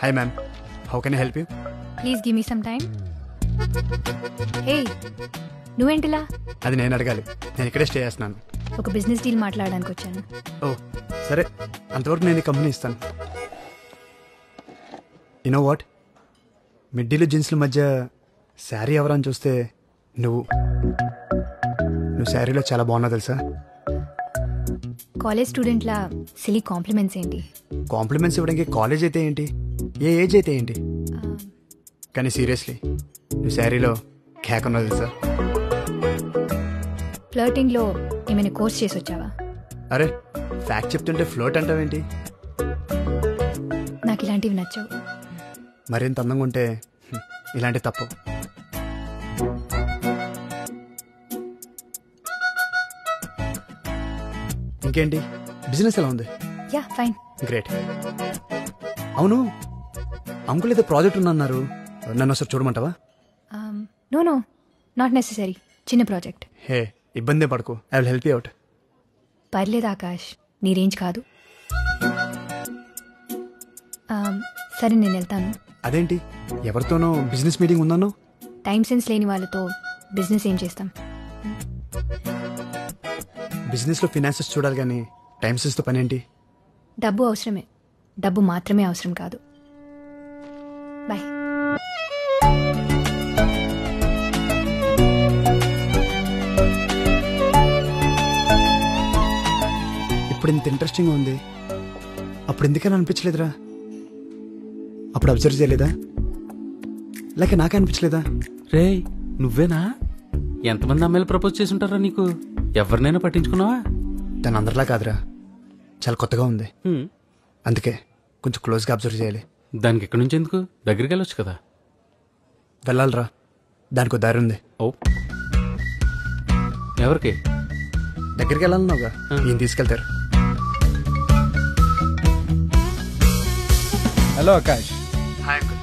Hi ma'am, how can I help you? Please give me some time. Hey, నువ్వేంటిలా? అది నేను అడగాలి, నేను ఇక్కడే స్టే చేస్తున్నాను. ఒక బిజినెస్ డీల్ మాట్లాడడానికి వచ్చాను. ఓ సరే, అంతవరకు నేను ఈ కంపెనీ ఇస్తాను. యూనో వాట్, మిడ్డీలు జీన్స్ల మధ్య శారీ ఎవరని చూస్తే నువ్వు శారీలో చాలా బాగున్నావు తెలుసా. కాలేజ్ స్టూడెంట్లా సిలీ కాంప్లిమెంట్స్ ఏంటి? కాంప్లిమెంట్స్ ఇవ్వడానికి కాలేజ్ అయితే ఏంటి, ఏ ఏజ్ అయితే ఏంటి, కానీ సీరియస్లీ నువ్వు శారీలో కేక్ ఉన్నావు తెలుసా. ఫ్లర్టింగ్లో ఏమైనా కోర్స్ చేసి వచ్చావా? అరే ఫ్యాక్ట్ చెప్తుంటే ఫ్లోట్ అంటావేంటి? నాకు ఇలాంటివి నచ్చవు. మరింత అందంగా ఉంటే ఇలాంటి తప్పు. ఇంకేంటి, బిజినెస్ ఎలా ఉంది? Ya fine. గ్రేట్. అవును, అంకుల్ ఏదో ప్రాజెక్ట్ ఉందన్నారు, నన్ను ఒకసారి చూడమంటావా? No no, not necessary. చిన్న ప్రాజెక్ట్. హే ఇబ్బంది పడకు, I will help you out. పర్లేదు ఆకాష్, నీ రేంజ్ కాదు. సరే నేను వెళ్తాను. అదేంటి, ఎవరితోనో బిజినెస్ మీటింగ్ ఉందన్నో? టైం సెన్స్ లేని వాళ్ళతో బిజినెస్ ఏం చేస్తాం? బిజినెస్లో ఫినాన్సెస్ చూడాలి కానీ టైం సెన్స్తో పని ఏంటి? డబ్బు అవసరమే, డబ్బు మాత్రమే అవసరం కాదు. బాయ్. ఇప్పుడు ఇంత ఇంట్రెస్టింగ్గా ఉంది, అప్పుడు ఎందుకని అనిపించలేదురా? అప్పుడు అబ్జర్వ్ చేయలేదా, లేక నాకే అనిపించలేదా? రే నువ్వేనా? ఎంతమంది అమ్మాయిలు ప్రపోజ్ చేసి ఉంటారా నీకు? ఎవరినైనా పట్టించుకున్నావా? తను అందరిలా కాదురా, చాలా కొత్తగా ఉంది, అందుకే కొంచెం క్లోజ్గా అబ్జర్వ్ చేయాలి. దానికి ఎక్కడి నుంచి ఎందుకు, దగ్గరికి వెళ్ళొచ్చు కదా. వెళ్ళాలిరా, దానికి ఒక దారి ఉంది. ఓ ఎవరికి? దగ్గరికి వెళ్ళాలన్నావుగా, ఈయన తీసుకెళ్తారు. Hello Akash. Hi uncle.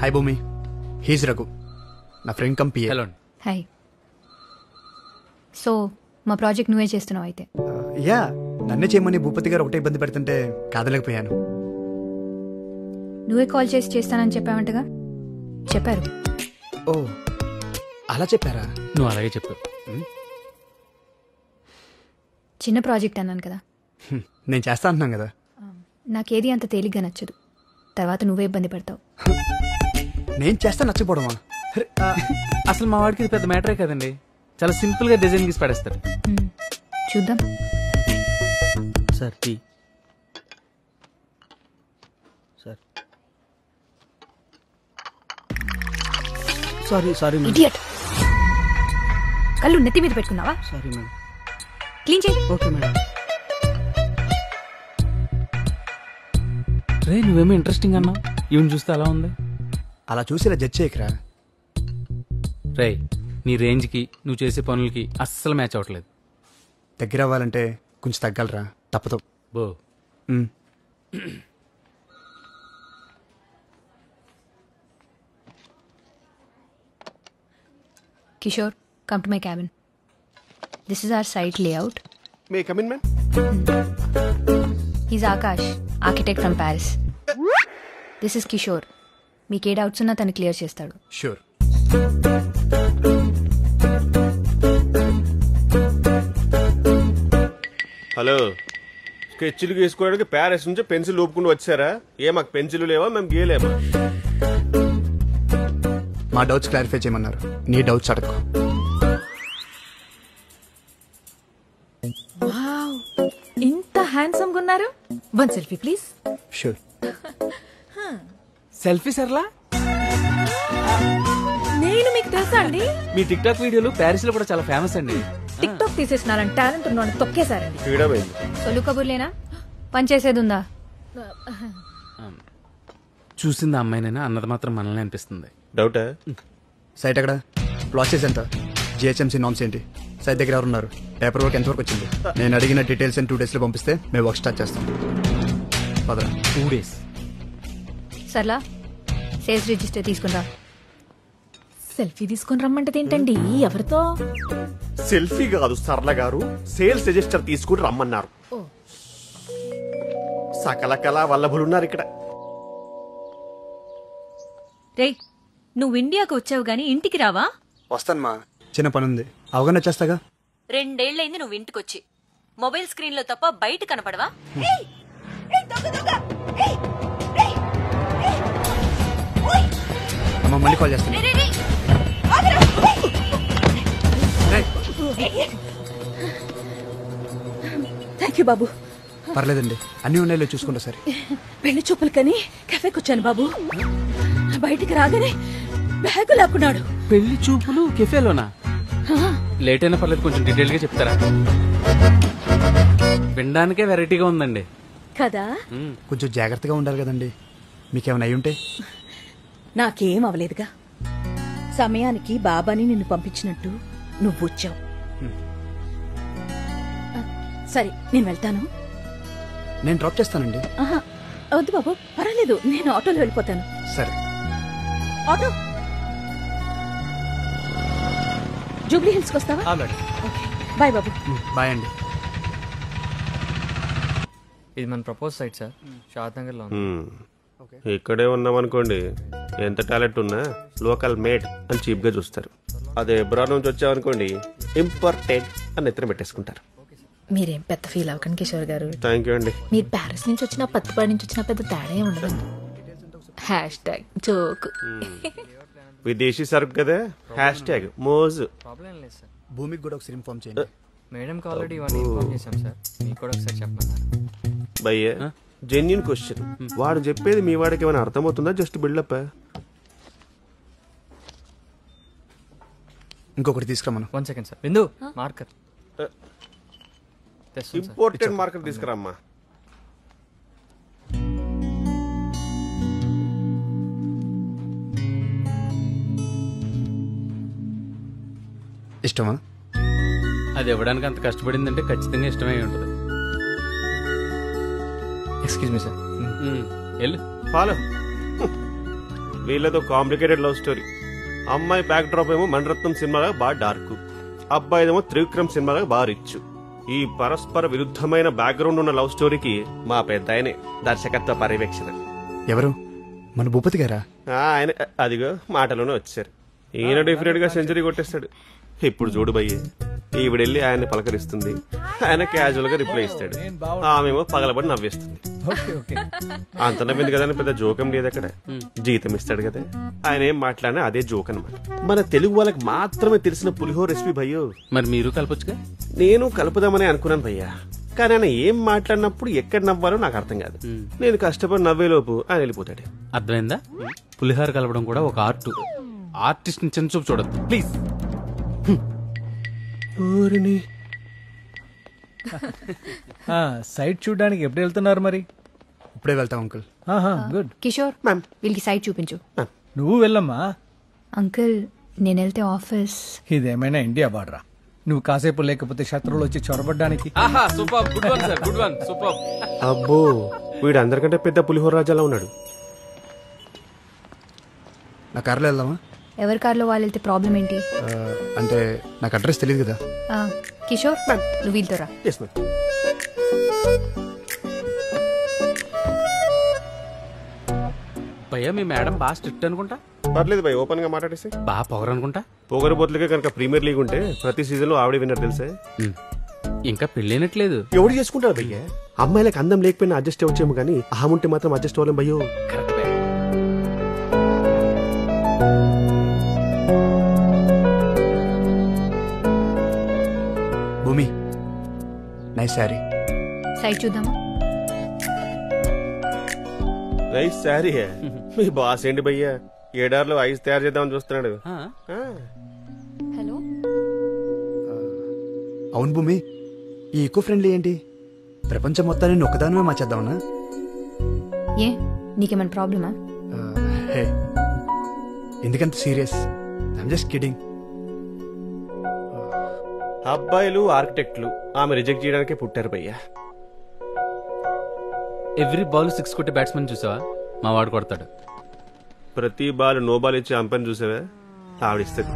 Hi భూమి, హీజ్ రఘు, నా ఫ్రెండ్ కంపీ. హలో. హాయ్. సో మా ప్రాజెక్ట్ నువ్వే చేస్తున్నావు అయితే? యా, నన్నే చేయమని భూపతి గారు ఒకటే ఇబ్బంది పెడుతుంటే కాదలేకపోయాను. నువ్వే కాల్ చేసి చేస్తానని చెప్పావంటగా. చెప్పారు. ఓ అలా చెప్పారా? నువ్వు అలాగే చెప్పు. చిన్న ప్రాజెక్ట్ అన్నాను కదా. నేను చేస్తా అంటున్నాను కదా. నాకేది అంత తేలిగ్గా నచ్చదు, తర్వాత నువ్వే ఇబ్బంది పడతావు. నేను చేస్తా నచ్చపోవడమా? అసలు మా వాడికి ఇది పెద్ద మ్యాటరే కదండి, చాలా సింపుల్ గా డిజైన్ గీసి పడేస్తాడు. చూద్దాం. Sir tea. Sir sorry idiot. కళ్ళు నెత్తి మీద పెట్టుకున్నావా? Sorry madam. క్లీన్ చేయి. Okay madam. రే నువ్వేమో ఇంట్రెస్టింగ్ అన్నావు, ఈవెన్ చూస్తే అలా ఉంది. అలా చూసి ఇలా జడ్జ్ చేయకరా. రే నీ రేంజ్కి నువ్వు చేసే పనులకి అస్సలు మ్యాచ్ అవ్వట్లేదు. దగ్గర అవ్వాలంటే కొంచెం తగ్గలరా, తప్పదు. బో Kishore, come to my cabin. This is our site layout. May I come in, ma'am? He's Akash, architect from Paris. This is Kishore. మీకు ఏ డౌట్స్ ఉన్నా తను క్లియర్ చేస్తాడు. షూర్. హలో, స్కెచ్లు గీసుకోవడానికి ప్యారిస్ నుంచి పెన్సిల్ ఊపుకుంటూ వచ్చారా? మాకు పెన్సిల్ లేవా, మేము గీయలేమా? మా డౌట్స్ క్లారిఫై చేయమన్నారు, నీ డౌట్స్ అడగకు. వావ్, ఇంత హ్యాండ్సమ్ గా ఉన్నారు. One selfie please. Sure. Selfie సర్లా? నేను మీకు తెలుసా అండి? మీ టిక్ టాక్ వీడియోలు ప్యారిస్ లో కూడా చాలా ఫేమస్ అండి. టిక్ టాక్ తీసేసినారని టాలెంట్ ఉన్నాను తొక్కేశారండి. సొల్లు కబుర్లేనా, పని చేసేది ఉందా? చూసింది అమ్మాయినైనా అన్నది మాత్రం మనల్ని అనిపిస్తుంది. డౌటా? సైట్ ఎక్కడ, ప్రాసెస్ ఎంత, జిహెచ్ఎంసీ నామ్స్ ఏంటి, సైట్ దగ్గర ఎవరు ఉన్నారు, పేపర్ వర్క్ ఎంతవరకు వచ్చింది, నేను అడిగిన డీటెయిల్స్ 2 days లో పంపిస్తే మేము వర్క్ స్టార్ట్ చేస్తాం. పదరా. 2 days. సర్లా, సేల్స్ రిజిస్టర్ తీసుకుంటా. సెల్ఫీ తీసుకొని రమ్మంటది ఏంటండి? ఎవరితో? సెల్ఫీ కాదు సరళ గారు, సేల్స్ రిజిస్టర్ తీసుకుని రమ్మన్నారు. సకల కళా వల్లభులున్నారు ఇక్కడ. రేయ్, నువ్వు ఇండియాకు వచ్చావు గాని ఇంటికి రావా? వస్తాను మా, చిన్న పని ఉంది, అవగానే వచ్చేస్తాగా. 2 ఏళ్లైంది నువ్వు ఇంటికొచ్చి. మొబైల్ స్క్రీన్ లో తప్ప బయట కనపడవా? అమ్మ మళ్ళీ కాల్ చేస్తాను. థ్యాంక్ యూ బాబు. పర్లేదండి, అన్ని ఉన్నాయో చూసుకుంటా సరే. పెళ్లి చూపులు కని కెఫేకి వచ్చాను బాబు. బయటికి రాగానే బ్యాగు లాక్కున్నాడు. పెళ్లి చూపులు కెఫేలోనా? లేట్ అయినా పర్లేదు, కొంచెం డీటెయిల్ గా చెప్తారా? వినడానికే వెరైటీగా ఉందండి కదా. కొంచెం జాగ్రత్తగా ఉండాలి కదండి, మీకేమైనా అయి ఉంటే. నాకేం అవలేదుగా. సమయానికి బాబాని నిన్ను పంపించినట్టు నువ్వు వచ్చావు. సరే నేను వెళ్తాను. నేను డ్రాప్ చేస్తానండి. ఆహా, వద్దు బాబు, పర్వాలేదు, నేను ఆటోలో వెళ్ళిపోతాను. సరే. ఆటో జూబ్లీ హిల్స్కి వస్తావా? మేడం. బాయ్ బాబు. బాయ్ అండి. ఇది మన ప్రపోజ్ సైట్ సార్, షాద్ నగర్ లో ఉంది. ఇక్కడే ఉన్నామనుకోండి, ఎంత టాలెంట్ ఉన్నా లోకల్ మేడ్ అని చీప్ గా చూస్తారు. అదే ఎబ్రాడ్ నుంచి వచ్చామనుకోండి, ఇంపార్టెంట్ అని ఎత్తున పెట్టేసుకుంటారు. మీరేం పెద్ద ఫీల్ అవ్వకండి కిషోర్ గారు. థ్యాంక్ యూ అండి. మీరు ప్యారిస్ నుంచి వచ్చినా పత్తిపాడి నుంచి వచ్చినా పెద్ద తేడా ఏం ఉండదండి. #జోక్. విదేశీ సరుకు కదా, మోజు. ప్రాబ్లం ఏం లేదు సార్. భూమికి కూడా ఒకసారి ఇన్ఫార్మ్ చేయండి. మేడంకి ఆల్రెడీ ఇవన్నీ ఇన్ఫార్మ్ చేశాం సార్, మీకు కూడా ఒకసారి చెప్పమన్నారు. భయ్య జెన్యున్ క్వశ్చన్, వాడు చెప్పేది మీ వాడికి ఏమైనా అర్థమవుతుందా? Just buildup. ఇంకొకటి తీసుకురామను. 1 second sir. Bindu marker important marker తీసుకురామ్మా. ఇష్టమా? అది ఇవ్వడానికి అంత కష్టపడిందంటే ఖచ్చితంగా ఇష్టమై ఉంటుంది. Excuse me sir. వెళ్ళు. ఫాలో. వీళ్ళతో కాంప్లికేటెడ్ లవ్ స్టోరీ. అమ్మాయి బ్యాక్ డ్రాప్ ఏమో మణరత్నం సినిమాగా బాగా డార్క్, అబ్బాయిదేమో త్రివిక్రమ్ సినిమాగా బాగా రిచ్. ఈ పరస్పర విరుద్ధమైన బ్యాక్గ్రౌండ్ ఉన్న లవ్ స్టోరీకి మా పెద్ద ఆయనే దర్శకత్వ పర్యవేక్షణ. ఎవరు? మన భూపతి గారా? ఆయన అదిగో మాటలోనే వచ్చారు. ఈయన డెఫినెట్ గా సెంచరీ కొట్టేస్తాడు. ఇప్పుడు చూడు భయ్యే, ఈవిడెళ్ళి ఆయన్ని పలకరిస్తుంది, ఆయన క్యాజువల్ గా రిప్లై ఇస్తాడు, ఆమెమో పగలబడి నవ్వేస్తుంది. అంత నవ్వింది కదా అని పెద్ద జోకం లేదు అక్కడ. జీతం ఇస్తాడు కదా, ఆయన ఏం మాట్లాడినా అదే జోక్ అనమాట. మన తెలుగు వాళ్ళకి మాత్రమే తెలిసిన పులిహోర రెసిపీ భయ్యో. మరి మీరు కలపొచ్చుగా. నేను కలుపుదామని అనుకున్నాను భయ్యా, కానీ ఆయన ఏం మాట్లాడినప్పుడు ఎక్కడ నవ్వాలో నాకు అర్థం కాదు. నేను కష్టపడి నవ్వేలోపు ఆయన వెళ్ళిపోతాడు. అర్థమైందా? పులిహార కలపడం కూడా ఒక ఆర్ట్. ఆర్టిస్ట్ ని చిన్న చూపు చూడద్దు ప్లీజ్. సైట్ చూడడానికి ఎప్పుడు వెళ్తున్నారు మరి? ఇప్పుడే వెళ్తాం అంకుల్. గుడ్. కిషోర్, వీళ్ళకి సైట్ చూపించు. నువ్వు వెళ్ళమ్మా. అంకుల్, నేను వెళ్తే ఆఫీస్. ఇదేమైనా ఇండియా బార్డరా? నువ్వు కాసేపు లేకపోతే శత్రువులు వచ్చి చొరబడ్డానికి. Super, good one sir, good one, super. అబ్బో, వీడు అందరికంటే పెద్ద పులిహోర రాజాలా ఉన్నాడు. నా కార్లో వెళ్దామా? ఎవరి కార్లో వాళ్ళు వెళ్తే ప్రాబ్లం ఏంటి? అంటే నాకు అడ్రస్ తెలియదు కదా. కిషోర్, నువ్వు వీళ్ళతో రా. Yes, ma'am. భయ్యా, మీ మేడం బాగా స్ట్రిక్ట్ అనుకుంటా. పర్లేదు భయ్, ఓపెన్ గా మాట్లాడేసి. బాగా పొగరనుకుంటా. పొగరబోతులకే కనుక ప్రీమియర్ లీగ్ ఉంటే ప్రతి సీజన్ లో ఆవిడే విన్నర్ తెలుసా? ఇంకా పెళ్ళైనట్లేదు. ఎవడు చేసుకుంటారు భయ్య? అమ్మాయిలకు అందం లేకపోయినా అడ్జస్ట్ అవ్వచ్చేమో కానీ అహం ఉంటే మాత్రం అడ్జస్ట్ అవ్వలేం భయ్యో. భూమి, నైస్ శారీ. సైట్ చూద్దామా? నైస్ శారీ. మీ బాస్ ఏంటి భయ్య, ఏడార్లో ఐస్ తయారు చేద్దామని చూస్తున్నాడు. హలో. అవును భూమి, ఈ ఈకో ఫ్రెండ్లీ ఏంటి? ప్రపంచం మొత్తాన్ని నొక్కదానమే మార్చేద్దామన్నా? ఏ, నీకేమైనా ప్రాబ్లమా? హే, ఎందుకంత సీరియస్? I'm just kidding. అబ్బాయిలు ఆర్కిటెక్ట్లు ఆమె రిజెక్ట్ చేయడానికే పుట్టారు భయ్యా. ఎవ్రీ బాల్ 6 కొట్టే బ్యాట్స్మెన్ చూసావా? మా వాడు కొడతాడు. ప్రతి బాల్ నో బాల్ ఇచ్చే అంపని చూసావే ఆవిడిస్తుంది